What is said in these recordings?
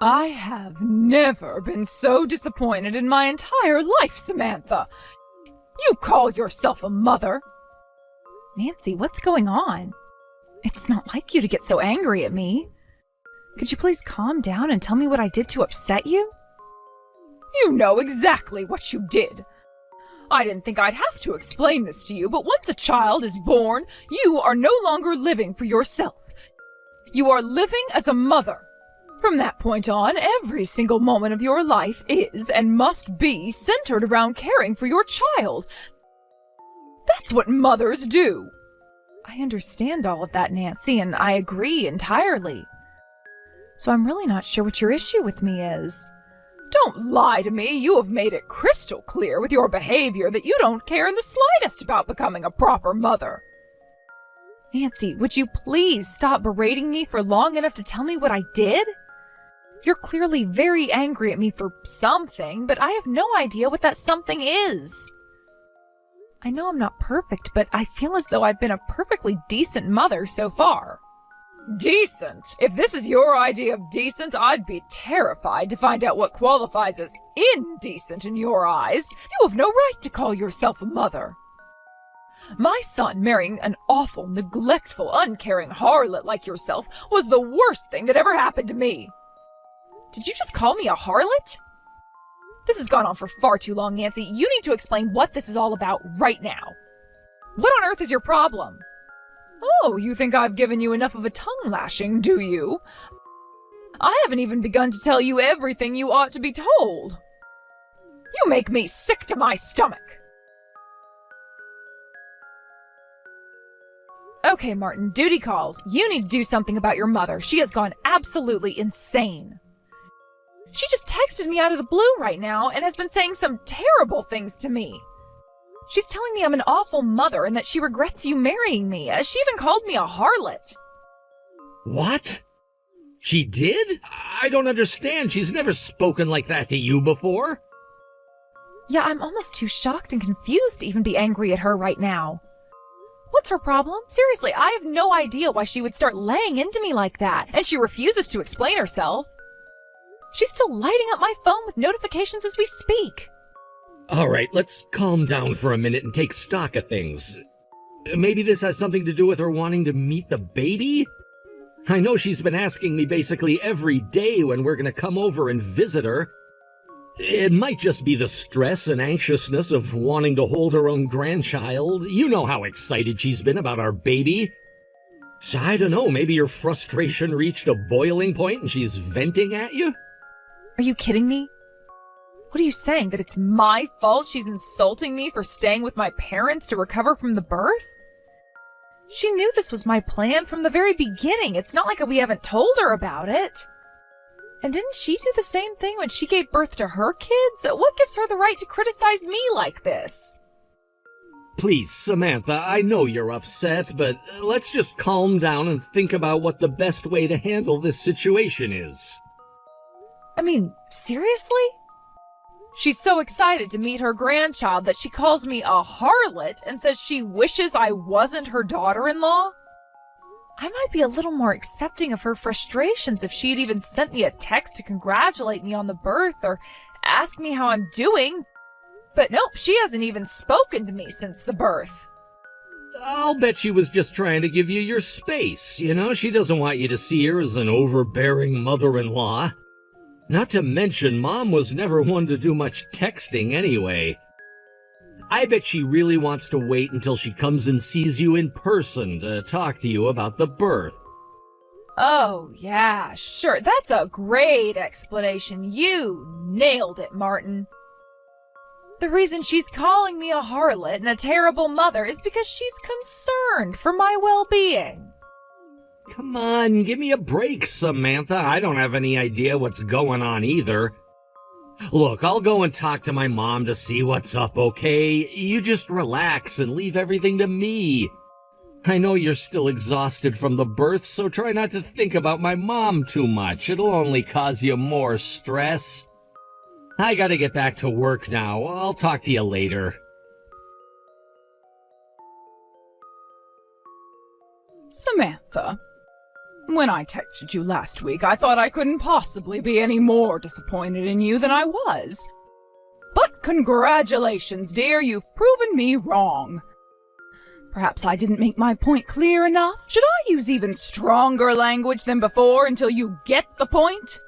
I have never been so disappointed in my entire life, Samantha. You call yourself a mother? Nancy, what's going on? It's not like you to get so angry at me. Could you please calm down and tell me what I did to upset you? You know exactly what you did. I didn't think I'd have to explain this to you, but once a child is born, you are no longer living for yourself. You are living as a mother. From that point on, every single moment of your life is and must be centered around caring for your child. That's what mothers do. I understand all of that, Nancy, and I agree entirely. So I'm really not sure what your issue with me is. Don't lie to me. You have made it crystal clear with your behavior that you don't care in the slightest about becoming a proper mother. Nancy, would you please stop berating me for long enough to tell me what I did? You're clearly very angry at me for something, but I have no idea what that something is. I know I'm not perfect, but I feel as though I've been a perfectly decent mother so far. Decent? If this is your idea of decent, I'd be terrified to find out what qualifies as indecent in your eyes. You have no right to call yourself a mother. My son marrying an awful, neglectful, uncaring harlot like yourself was the worst thing that ever happened to me. Did you just call me a harlot? This has gone on for far too long, Nancy. You need to explain what this is all about right now. What on earth is your problem? Oh, you think I've given you enough of a tongue lashing, do you? I haven't even begun to tell you everything you ought to be told. You make me sick to my stomach. Okay, Martin, duty calls. You need to do something about your mother. She has gone absolutely insane. She just texted me out of the blue right now and has been saying some terrible things to me. She's telling me I'm an awful mother and that she regrets you marrying me. She even called me a harlot. What? She did? I don't understand. She's never spoken like that to you before. Yeah, I'm almost too shocked and confused to even be angry at her right now. What's her problem? Seriously, I have no idea why she would start laying into me like that, and she refuses to explain herself. She's still lighting up my phone with notifications as we speak. All right, let's calm down for a minute and take stock of things. Maybe this has something to do with her wanting to meet the baby? I know she's been asking me basically every day when we're gonna come over and visit her. It might just be the stress and anxiousness of wanting to hold her own grandchild. You know how excited she's been about our baby. So I don't know, maybe your frustration reached a boiling point and she's venting at you? Are you kidding me? What are you saying, that it's my fault she's insulting me for staying with my parents to recover from the birth? She knew this was my plan from the very beginning. It's not like we haven't told her about it. And didn't she do the same thing when she gave birth to her kids? What gives her the right to criticize me like this? Please, Samantha, I know you're upset, but let's just calm down and think about what the best way to handle this situation is. I mean, seriously? She's so excited to meet her grandchild that she calls me a harlot and says she wishes I wasn't her daughter-in-law? I might be a little more accepting of her frustrations if she'd even sent me a text to congratulate me on the birth or ask me how I'm doing. But nope, she hasn't even spoken to me since the birth. I'll bet she was just trying to give you your space, you know? She doesn't want you to see her as an overbearing mother-in-law. Not to mention, Mom was never one to do much texting anyway. I bet she really wants to wait until she comes and sees you in person to talk to you about the birth. Oh, yeah, sure. That's a great explanation. You nailed it, Martin. The reason she's calling me a harlot and a terrible mother is because she's concerned for my well-being. Come on, give me a break, Samantha. I don't have any idea what's going on either. Look, I'll go and talk to my mom to see what's up, okay? You just relax and leave everything to me. I know you're still exhausted from the birth, so try not to think about my mom too much. It'll only cause you more stress. I gotta get back to work now. I'll talk to you later. Samantha, When I texted you last week, I thought I couldn't possibly be any more disappointed in you than I was. But congratulations, dear, you've proven me wrong. Perhaps I didn't make my point clear enough. Should I use even stronger language than before until you get the point?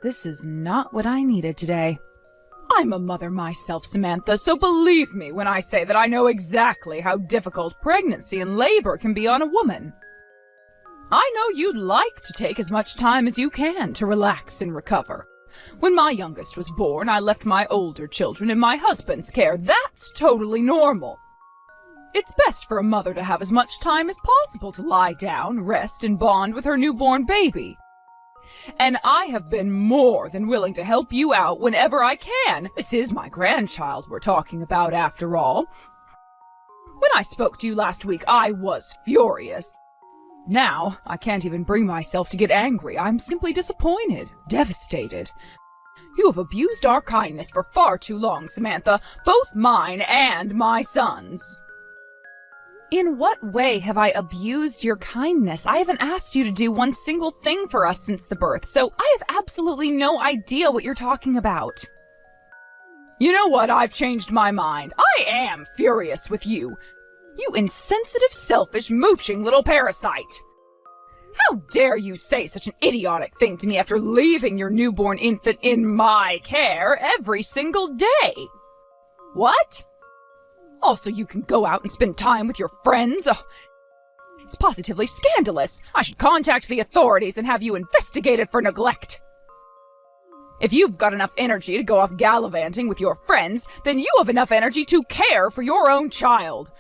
This is not what I needed today. I'm a mother myself, Samantha, so believe me when I say that I know exactly how difficult pregnancy and labor can be on a woman. I know you'd like to take as much time as you can to relax and recover. When my youngest was born, I left my older children in my husband's care. That's totally normal. It's best for a mother to have as much time as possible to lie down, rest, and bond with her newborn baby. And I have been more than willing to help you out whenever I can. This is my grandchild we're talking about, after all. When I spoke to you last week, I was furious. Now, I can't even bring myself to get angry. I'm simply disappointed, devastated. You have abused our kindness for far too long, Samantha, both mine and my son's. In what way have I abused your kindness? I haven't asked you to do one single thing for us since the birth, so I have absolutely no idea what you're talking about. You know what? I've changed my mind. I am furious with you. You insensitive, selfish, mooching little parasite. How dare you say such an idiotic thing to me after leaving your newborn infant in my care every single day? What? Also, you can go out and spend time with your friends? Oh, it's positively scandalous. I should contact the authorities and have you investigated for neglect. If you've got enough energy to go off gallivanting with your friends, then you have enough energy to care for your own child.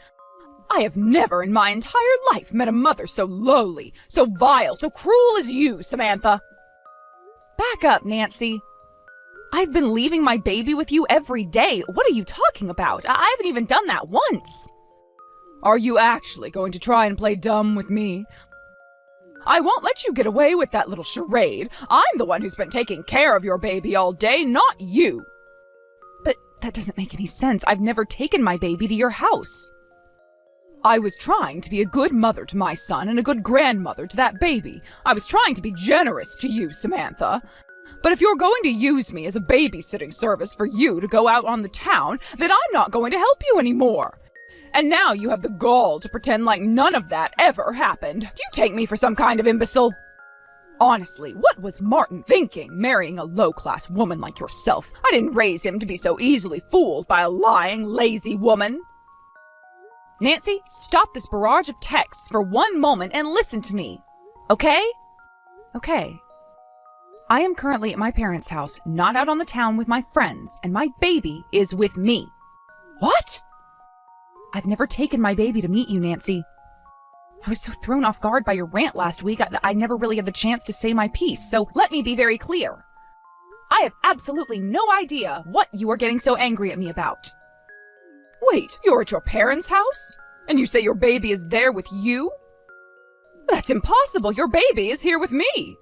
I have never in my entire life met a mother so lowly, so vile, so cruel as you, Samantha. Back up, Nancy. I've been leaving my baby with you every day. What are you talking about? I haven't even done that once. Are you actually going to try and play dumb with me? I won't let you get away with that little charade. I'm the one who's been taking care of your baby all day, not you. But that doesn't make any sense. I've never taken my baby to your house. I was trying to be a good mother to my son and a good grandmother to that baby. I was trying to be generous to you, Samantha. But if you're going to use me as a babysitting service for you to go out on the town, then I'm not going to help you anymore. And now you have the gall to pretend like none of that ever happened. Do you take me for some kind of imbecile? Honestly, what was Martin thinking, marrying a low-class woman like yourself? I didn't raise him to be so easily fooled by a lying, lazy woman. Nancy, stop this barrage of texts for one moment and listen to me. Okay? Okay. I am currently at my parents' house, not out on the town with my friends, and my baby is with me. What? I've never taken my baby to meet you, Nancy. I was so thrown off guard by your rant last week, I never really had the chance to say my piece, so let me be very clear. I have absolutely no idea what you are getting so angry at me about. Wait, you're at your parents' house? And you say your baby is there with you? That's impossible. Your baby is here with me.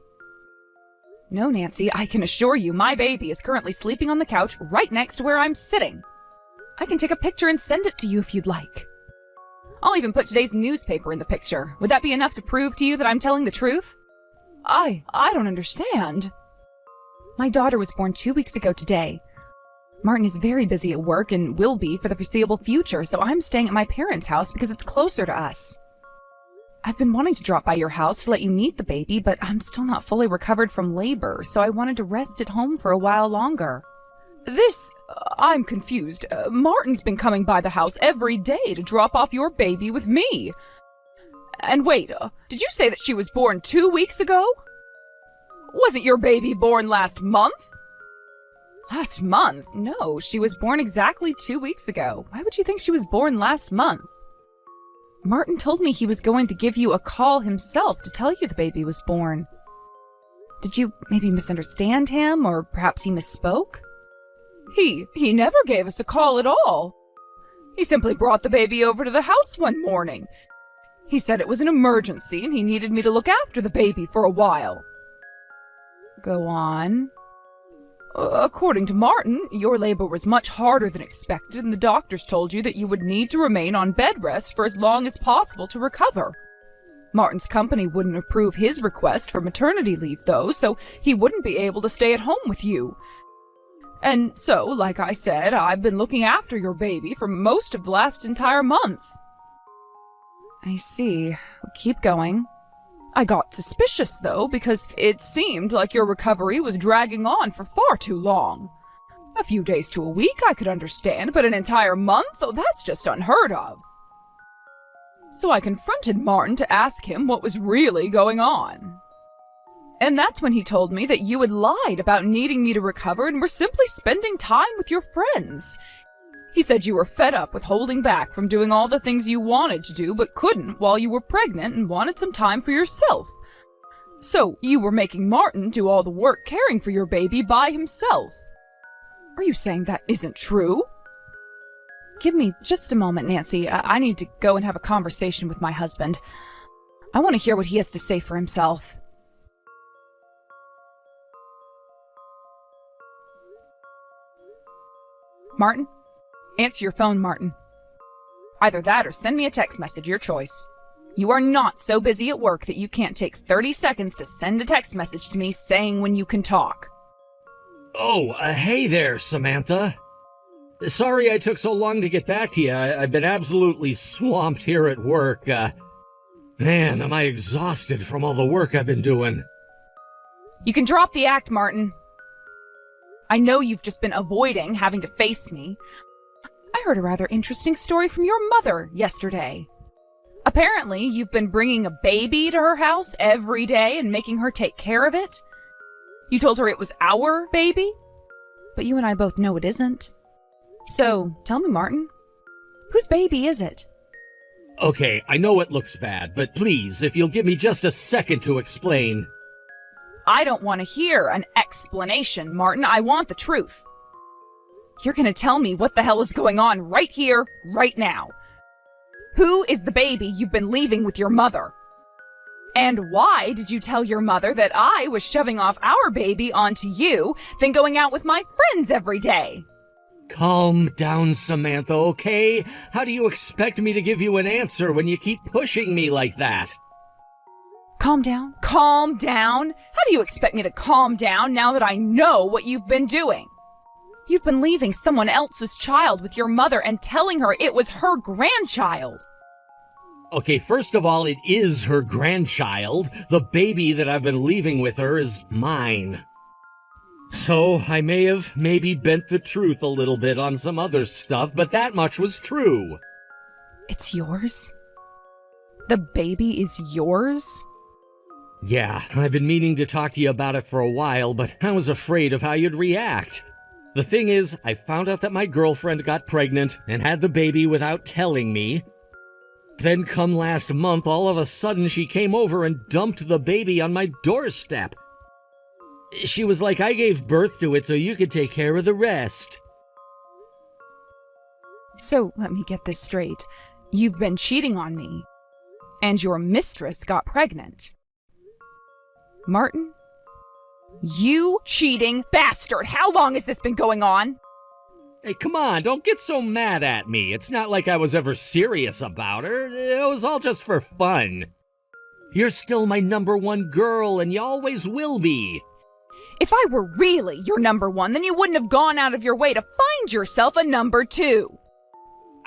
No, Nancy, I can assure you my baby is currently sleeping on the couch right next to where I'm sitting. I can take a picture and send it to you if you'd like. I'll even put today's newspaper in the picture. Would that be enough to prove to you that I'm telling the truth? I don't understand. My daughter was born 2 weeks ago today. Martin is very busy at work and will be for the foreseeable future, so I'm staying at my parents' house because it's closer to us. I've been wanting to drop by your house to let you meet the baby, but I'm still not fully recovered from labor, so I wanted to rest at home for a while longer. I'm confused. Martin's been coming by the house every day to drop off your baby with me. And wait, did you say that she was born 2 weeks ago? Wasn't your baby born last month? Last month? No, she was born exactly 2 weeks ago. Why would you think she was born last month? Martin told me he was going to give you a call himself to tell you the baby was born. Did you maybe misunderstand him, or perhaps he misspoke? He never gave us a call at all. He simply brought the baby over to the house one morning. He said it was an emergency and he needed me to look after the baby for a while. Go on. According to Martin, your labor was much harder than expected, and the doctors told you that you would need to remain on bed rest for as long as possible to recover. Martin's company wouldn't approve his request for maternity leave, though, so he wouldn't be able to stay at home with you. And so, like I said, I've been looking after your baby for most of the last entire month. I see. Keep going. I got suspicious, though, because it seemed like your recovery was dragging on for far too long. A few days to a week I could understand, but an entire month? Oh, that's just unheard of. So I confronted Martin to ask him what was really going on. And that's when he told me that you had lied about needing me to recover and were simply spending time with your friends. He said you were fed up with holding back from doing all the things you wanted to do but couldn't while you were pregnant and wanted some time for yourself. So you were making Martin do all the work caring for your baby by himself. Are you saying that isn't true? Give me just a moment, Nancy. I need to go and have a conversation with my husband. I want to hear what he has to say for himself. Martin? Answer your phone, Martin. Either that or send me a text message, your choice. You are not so busy at work that you can't take 30 seconds to send a text message to me saying when you can talk. Oh, hey there, Samantha. Sorry I took so long to get back to you. I've been absolutely swamped here at work. Man, am I exhausted from all the work I've been doing. You can drop the act, Martin. I know you've just been avoiding having to face me. I heard a rather interesting story from your mother yesterday. Apparently, you've been bringing a baby to her house every day and making her take care of it. You told her it was our baby? But you and I both know it isn't. So, tell me, Martin, whose baby is it? Okay, I know it looks bad, but please, if you'll give me just a second to explain. I don't want to hear an explanation, Martin. I want the truth. You're gonna tell me what the hell is going on right here, right now. Who is the baby you've been leaving with your mother? And why did you tell your mother that I was shoving off our baby onto you, then going out with my friends every day? Calm down, Samantha, okay? How do you expect me to give you an answer when you keep pushing me like that? Calm down. Calm down? How do you expect me to calm down now that I know what you've been doing? You've been leaving someone else's child with your mother and telling her it was her grandchild. Okay, first of all, it is her grandchild. The baby that I've been leaving with her is mine. So, I may have maybe bent the truth a little bit on some other stuff, but that much was true. It's yours? The baby is yours? Yeah, I've been meaning to talk to you about it for a while, but I was afraid of how you'd react. The thing is, I found out that my girlfriend got pregnant and had the baby without telling me. Then come last month, all of a sudden she came over and dumped the baby on my doorstep. She was like, I gave birth to it so you could take care of the rest. So, let me get this straight. You've been cheating on me, and your mistress got pregnant. Martin? You cheating bastard! How long has this been going on? Hey, come on, don't get so mad at me. It's not like I was ever serious about her. It was all just for fun. You're still my #1 girl, and you always will be. If I were really your #1, then you wouldn't have gone out of your way to find yourself a #2.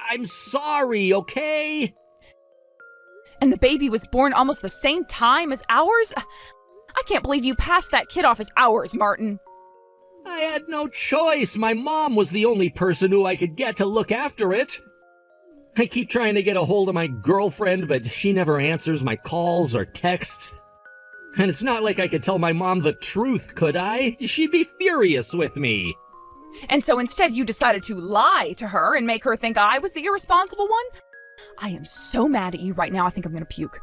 I'm sorry, okay? And the baby was born almost the same time as ours? I can't believe you passed that kid off as ours, Martin. I had no choice. My mom was the only person who I could get to look after it. I keep trying to get a hold of my girlfriend, but she never answers my calls or texts. And it's not like I could tell my mom the truth, could I? She'd be furious with me. And so instead you decided to lie to her and make her think I was the irresponsible one? I am so mad at you right now, I think I'm gonna puke.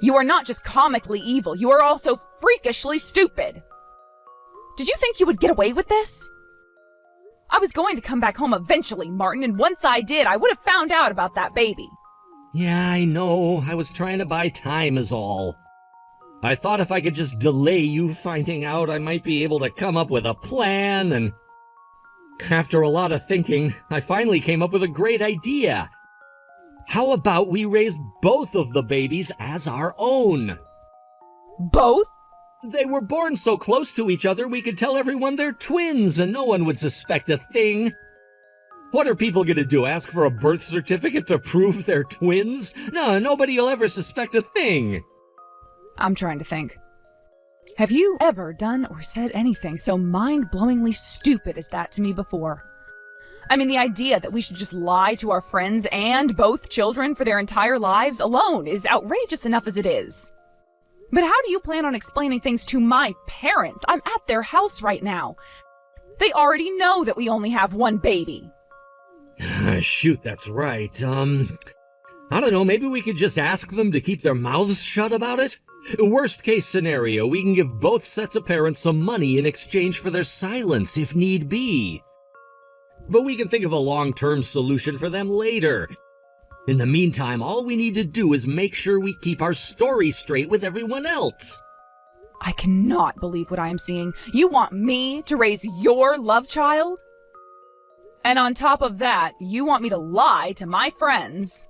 You are not just comically evil, you are also freakishly stupid. Did you think you would get away with this? I was going to come back home eventually, Martin, and once I did, I would have found out about that baby. Yeah, I know. I was trying to buy time is all. I thought if I could just delay you finding out, I might be able to come up with a plan, and after a lot of thinking, I finally came up with a great idea. How about we raise both of the babies as our own? Both? They were born so close to each other we could tell everyone they're twins and no one would suspect a thing. What are people gonna do, ask for a birth certificate to prove they're twins? No, nobody'll ever suspect a thing. I'm trying to think. Have you ever done or said anything so mind-blowingly stupid as that to me before? I mean, the idea that we should just lie to our friends and both children for their entire lives alone is outrageous enough as it is. But how do you plan on explaining things to my parents? I'm at their house right now. They already know that we only have one baby. Shoot, that's right. I don't know, maybe we could just ask them to keep their mouths shut about it? Worst case scenario, we can give both sets of parents some money in exchange for their silence if need be. But we can think of a long-term solution for them later. In the meantime, all we need to do is make sure we keep our story straight with everyone else. I cannot believe what I am seeing. You want me to raise your love child? And on top of that, you want me to lie to my friends?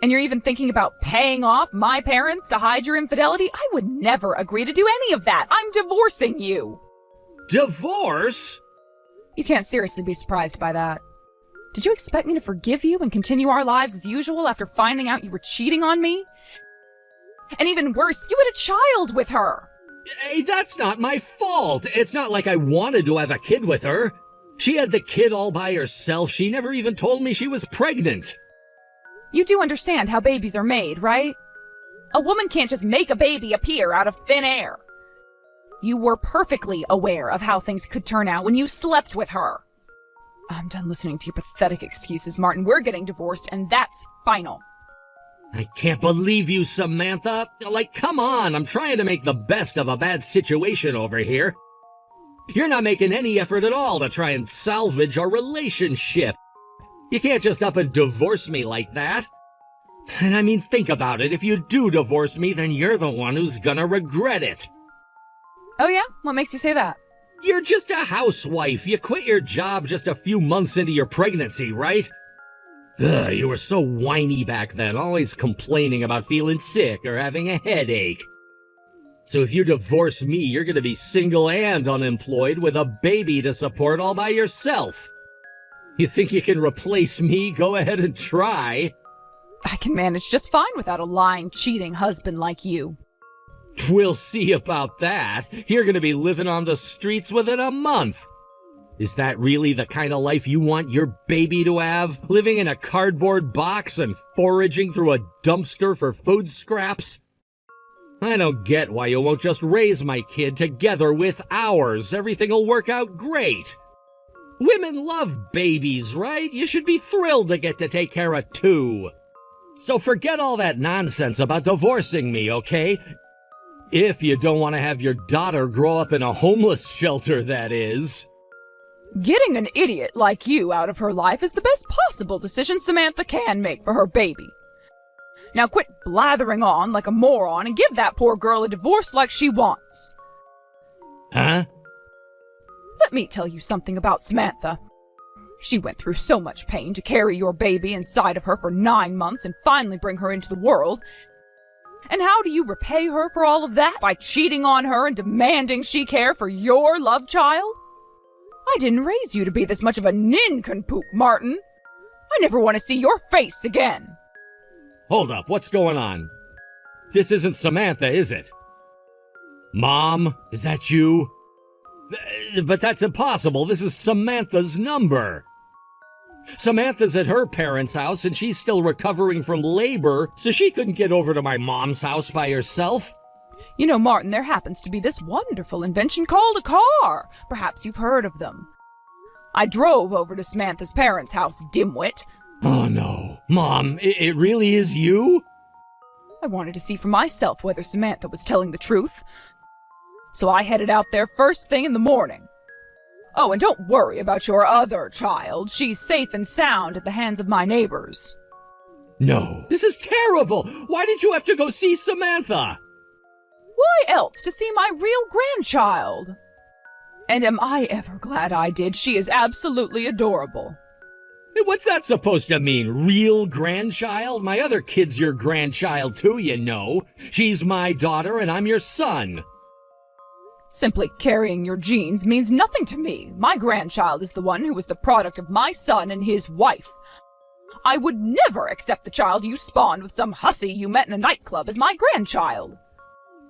And you're even thinking about paying off my parents to hide your infidelity? I would never agree to do any of that. I'm divorcing you. Divorce? You can't seriously be surprised by that. Did you expect me to forgive you and continue our lives as usual after finding out you were cheating on me? And even worse, you had a child with her. Hey, that's not my fault. It's not like I wanted to have a kid with her. She had the kid all by herself. She never even told me she was pregnant. You do understand how babies are made, right? A woman can't just make a baby appear out of thin air. You were perfectly aware of how things could turn out when you slept with her. I'm done listening to your pathetic excuses, Martin. We're getting divorced, and that's final. I can't believe you, Samantha. Like, come on, I'm trying to make the best of a bad situation over here. You're not making any effort at all to try and salvage our relationship. You can't just up and divorce me like that. And I mean, think about it. If you do divorce me, then you're the one who's gonna regret it. Oh yeah? What makes you say that? You're just a housewife. You quit your job just a few months into your pregnancy, right? Ugh, you were so whiny back then, always complaining about feeling sick or having a headache. So if you divorce me, you're gonna be single and unemployed with a baby to support all by yourself. You think you can replace me? Go ahead and try. I can manage just fine without a lying, cheating husband like you. We'll see about that. You're gonna be living on the streets within a month. Is that really the kind of life you want your baby to have? Living in a cardboard box and foraging through a dumpster for food scraps? I don't get why you won't just raise my kid together with ours. Everything'll work out great. Women love babies, right? You should be thrilled to get to take care of two. So forget all that nonsense about divorcing me, okay? If you don't want to have your daughter grow up in a homeless shelter, that is. Getting an idiot like you out of her life is the best possible decision Samantha can make for her baby. Now quit blathering on like a moron and give that poor girl a divorce like she wants. Huh? Let me tell you something about Samantha. She went through so much pain to carry your baby inside of her for 9 months and finally bring her into the world. And how do you repay her for all of that? By cheating on her and demanding she care for your love child? I didn't raise you to be this much of a nincompoop, Martin. I never want to see your face again. Hold up, what's going on? This isn't Samantha, is it? Mom, is that you? But that's impossible. This is Samantha's number. Samantha's at her parents' house and she's still recovering from labor, so she couldn't get over to my mom's house by herself. You know, Martin, there happens to be this wonderful invention called a car. Perhaps you've heard of them. I drove over to Samantha's parents' house, dimwit. Oh no. Mom, it really is you? I wanted to see for myself whether Samantha was telling the truth. So I headed out there first thing in the morning. Oh, and don't worry about your other child. She's safe and sound at the hands of my neighbors. No, this is terrible. Why did you have to go see Samantha? Why else to see my real grandchild? And am I ever glad I did? She is absolutely adorable. What's that supposed to mean? Real grandchild? My other kid's your grandchild too, you know. She's my daughter and I'm your son. Simply carrying your genes means nothing to me. My grandchild is the one who was the product of my son and his wife. I would never accept the child you spawned with some hussy you met in a nightclub as my grandchild.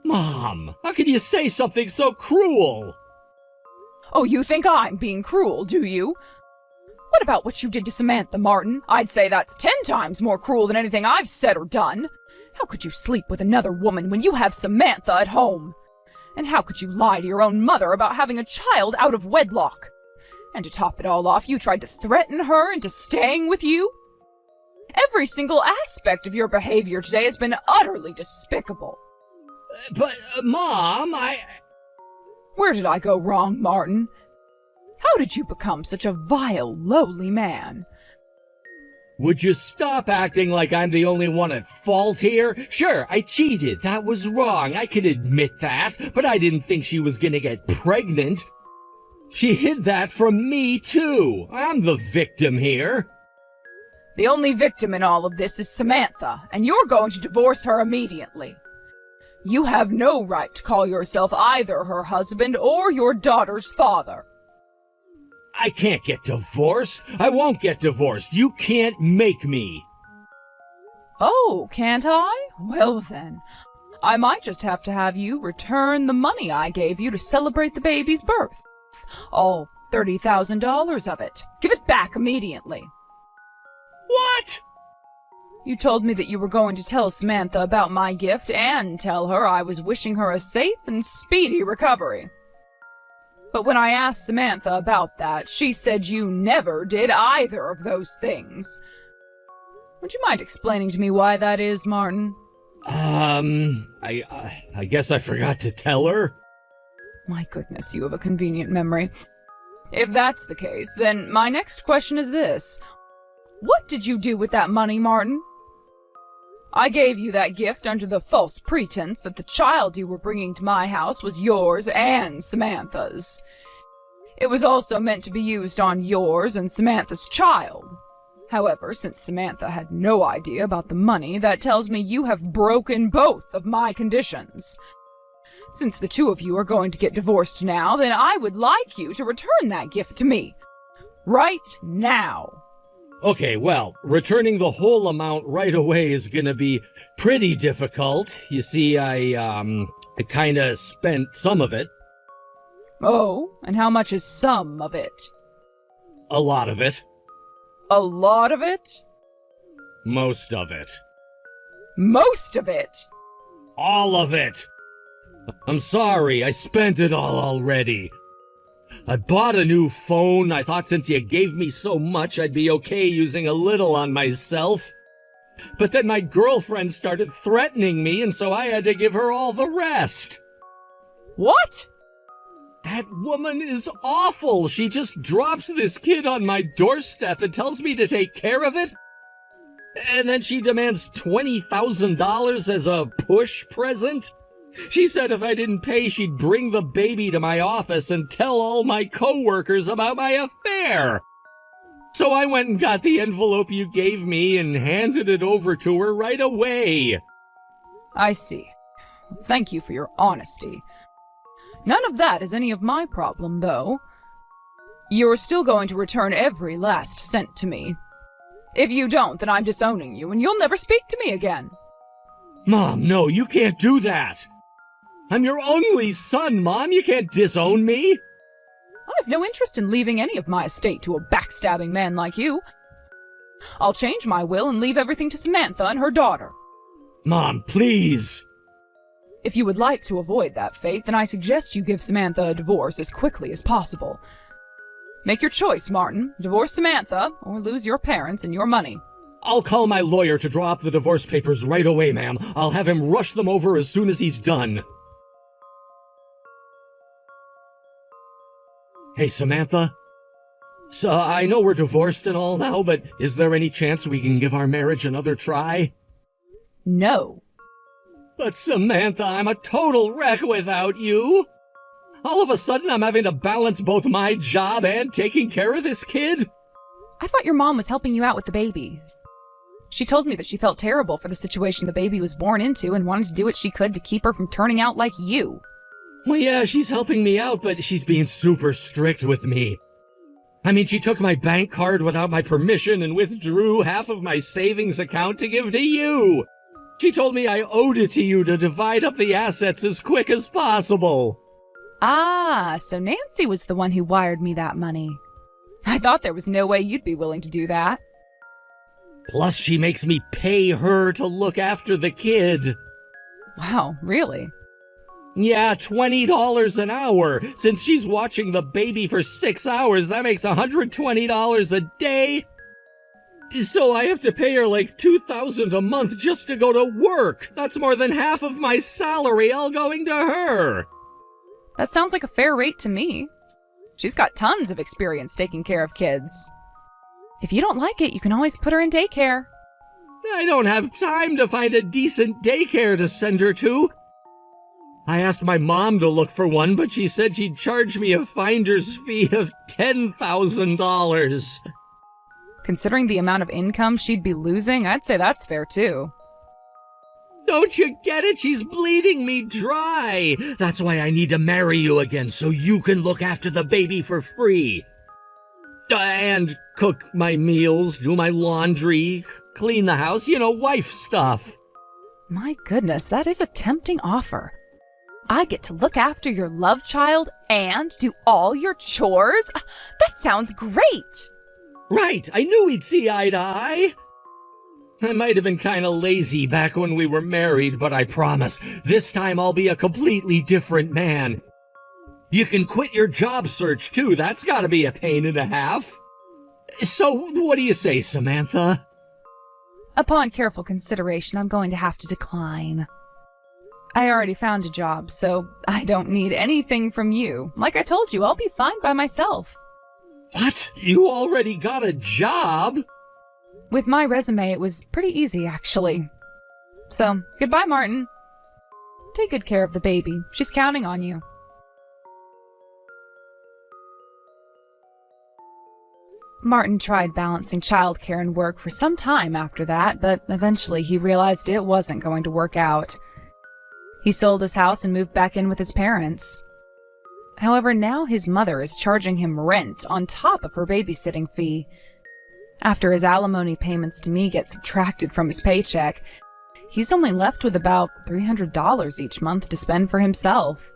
Mom, how can you say something so cruel? Oh, you think I'm being cruel, do you? What about what you did to Samantha, Martin? I'd say that's 10 times more cruel than anything I've said or done. How could you sleep with another woman when you have Samantha at home? And how could you lie to your own mother about having a child out of wedlock? And to top it all off, you tried to threaten her into staying with you? Every single aspect of your behavior today has been utterly despicable. But, Mom, Where did I go wrong, Martin? How did you become such a vile, lowly man? Would you stop acting like I'm the only one at fault here? Sure, I cheated. That was wrong. I can admit that. But I didn't think she was gonna get pregnant. She hid that from me, too. I'm the victim here. The only victim in all of this is Samantha, and you're going to divorce her immediately. You have no right to call yourself either her husband or your daughter's father. I can't get divorced. I won't get divorced. You can't make me. Oh, can't I? Well then, I might just have to have you return the money I gave you to celebrate the baby's birth. All $30,000 of it. Give it back immediately. What? You told me that you were going to tell Samantha about my gift and tell her I was wishing her a safe and speedy recovery. But when I asked Samantha about that, she said you never did either of those things. Would you mind explaining to me why that is, Martin? I guess I forgot to tell her. My goodness, you have a convenient memory. If that's the case, then my next question is this. What did you do with that money, Martin? I gave you that gift under the false pretense that the child you were bringing to my house was yours and Samantha's. It was also meant to be used on yours and Samantha's child. However, since Samantha had no idea about the money, that tells me you have broken both of my conditions. Since the two of you are going to get divorced now, then I would like you to return that gift to me. Right now. Okay, well, returning the whole amount right away is gonna be pretty difficult. You see, I kinda spent some of it. Oh, and how much is some of it? A lot of it. A lot of it? Most of it. Most of it? All of it! I'm sorry, I spent it all already. I bought a new phone. I thought since you gave me so much, I'd be okay using a little on myself. But then my girlfriend started threatening me, and so I had to give her all the rest. What? That woman is awful. She just drops this kid on my doorstep and tells me to take care of it. And then she demands $20,000 as a push present. She said if I didn't pay, she'd bring the baby to my office and tell all my coworkers about my affair. So I went and got the envelope you gave me and handed it over to her right away. I see. Thank you for your honesty. None of that is any of my problem, though. You're still going to return every last cent to me. If you don't, then I'm disowning you and you'll never speak to me again. Mom, no, you can't do that. I'm your only son, Mom. You can't disown me. I have no interest in leaving any of my estate to a backstabbing man like you. I'll change my will and leave everything to Samantha and her daughter. Mom, please. If you would like to avoid that fate, then I suggest you give Samantha a divorce as quickly as possible. Make your choice, Martin. Divorce Samantha, or lose your parents and your money. I'll call my lawyer to draw up the divorce papers right away, ma'am. I'll have him rush them over as soon as he's done. Hey, Samantha? So, I know we're divorced and all now, but is there any chance we can give our marriage another try? No. But Samantha, I'm a total wreck without you. All of a sudden, I'm having to balance both my job and taking care of this kid. I thought your mom was helping you out with the baby. She told me that she felt terrible for the situation the baby was born into and wanted to do what she could to keep her from turning out like you. Well, yeah, she's helping me out, but she's being super strict with me. I mean, she took my bank card without my permission and withdrew half of my savings account to give to you. She told me I owed it to you to divide up the assets as quick as possible. Ah, so Nancy was the one who wired me that money. I thought there was no way you'd be willing to do that. Plus, she makes me pay her to look after the kid. Wow, really? Yeah, $20 an hour. Since she's watching the baby for 6 hours, that makes $120 a day. So I have to pay her like $2,000 a month just to go to work. That's more than half of my salary all going to her. That sounds like a fair rate to me. She's got tons of experience taking care of kids. If you don't like it, you can always put her in daycare. I don't have time to find a decent daycare to send her to. I asked my mom to look for one, but she said she'd charge me a finder's fee of $10,000. Considering the amount of income she'd be losing, I'd say that's fair too. Don't you get it? She's bleeding me dry. That's why I need to marry you again, so you can look after the baby for free. And cook my meals, do my laundry, clean the house, wife stuff. My goodness, that is a tempting offer. I get to look after your love child and do all your chores? That sounds great! Right, I knew we'd see eye to eye. I might have been kind of lazy back when we were married, but I promise, this time I'll be a completely different man. You can quit your job search too, that's gotta be a pain and a half. So, what do you say, Samantha? Upon careful consideration, I'm going to have to decline. I already found a job, so I don't need anything from you. Like I told you, I'll be fine by myself. What? You already got a job? With my resume, it was pretty easy, actually. So, goodbye, Martin. Take good care of the baby. She's counting on you. Martin tried balancing childcare and work for some time after that, but eventually he realized it wasn't going to work out. He sold his house and moved back in with his parents. However, now his mother is charging him rent on top of her babysitting fee. After his alimony payments to me get subtracted from his paycheck, he's only left with about $300 each month to spend for himself.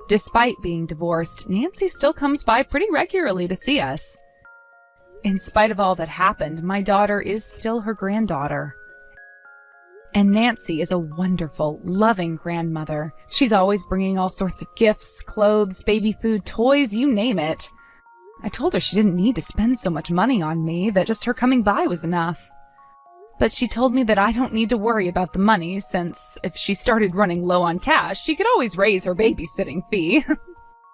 Despite being divorced, Nancy still comes by pretty regularly to see us. In spite of all that happened, my daughter is still her granddaughter. And Nancy is a wonderful, loving grandmother. She's always bringing all sorts of gifts, clothes, baby food, toys, you name it. I told her she didn't need to spend so much money on me, that just her coming by was enough. But she told me that I don't need to worry about the money, since if she started running low on cash, she could always raise her babysitting fee.